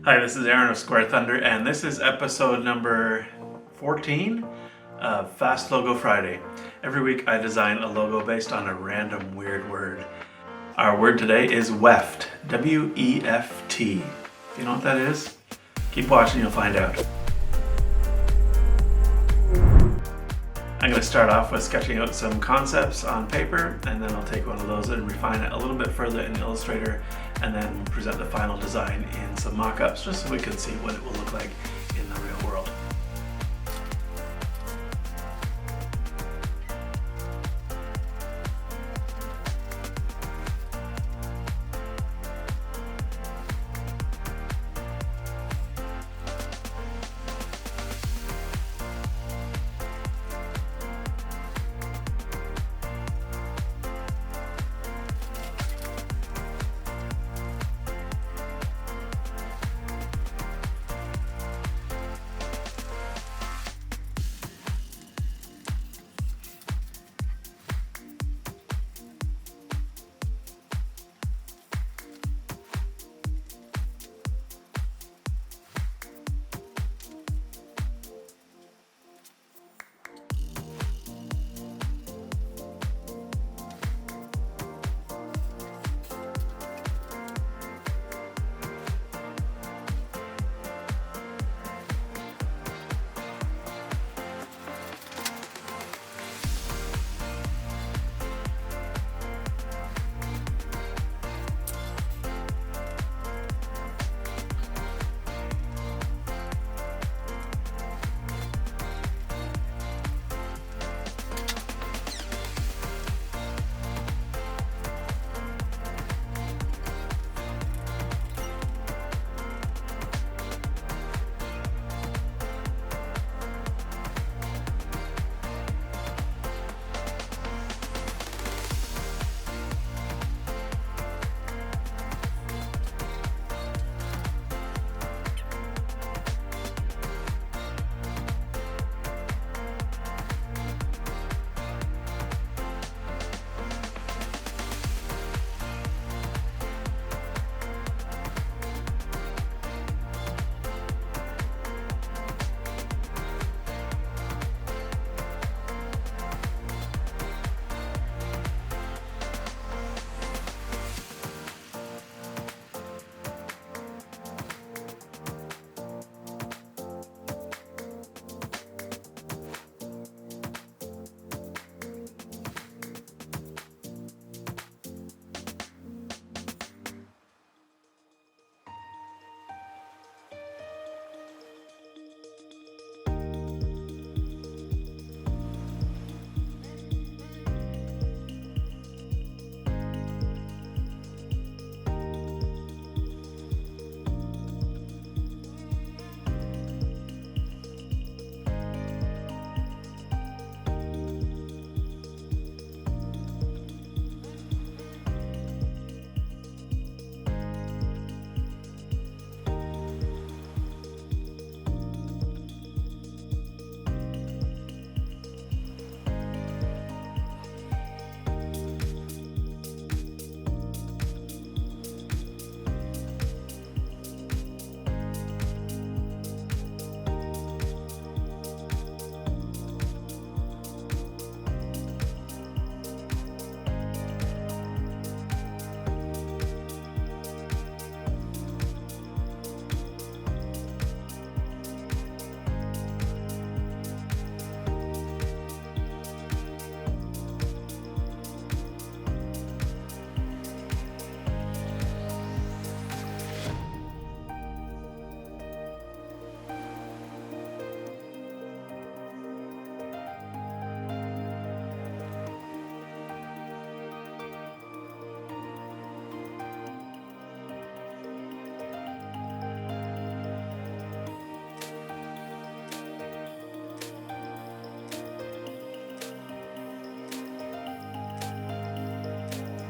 Hi, this is Aaron of Square Thunder, and this is episode number 14 of Fast Logo Friday. Every week I design a logo based on a random weird word. Our word today is WEFT, W-E-F-T. If you know what that is, keep watching, you'll find out. I'm going to start off with sketching out some concepts on paper, and then I'll take one of those and refine it a little bit further in Illustrator, and then present the final design in some mock-ups just so we can see what it will look like in the real world.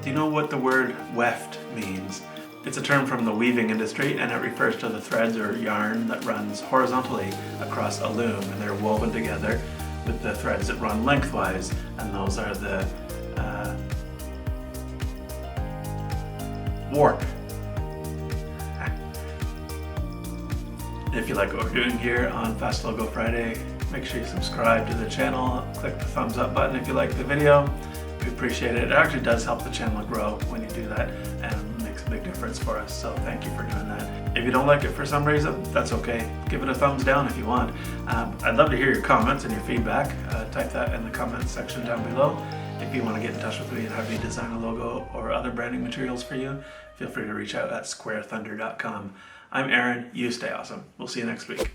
Do you know what the word weft means? It's a term from the weaving industry, and it refers to the threads or yarn that runs horizontally across a loom, and they're woven together with the threads that run lengthwise, and those are the warp. If you like what we're doing here on Fast Logo Friday, make sure you subscribe to the channel, click the thumbs up button if you like the video. We appreciate it. It actually does help the channel grow when you do that and makes a big difference for us, so thank you for doing that. If you don't like it for some reason, that's okay. Give it a thumbs down if you want. I'd love to hear your comments and your feedback. Type that in the comments section down below. If you want to get in touch with me and have me design a logo or other branding materials for you, feel free to reach out at squarethunder.com. I'm Aaron. You stay awesome. We'll see you next week.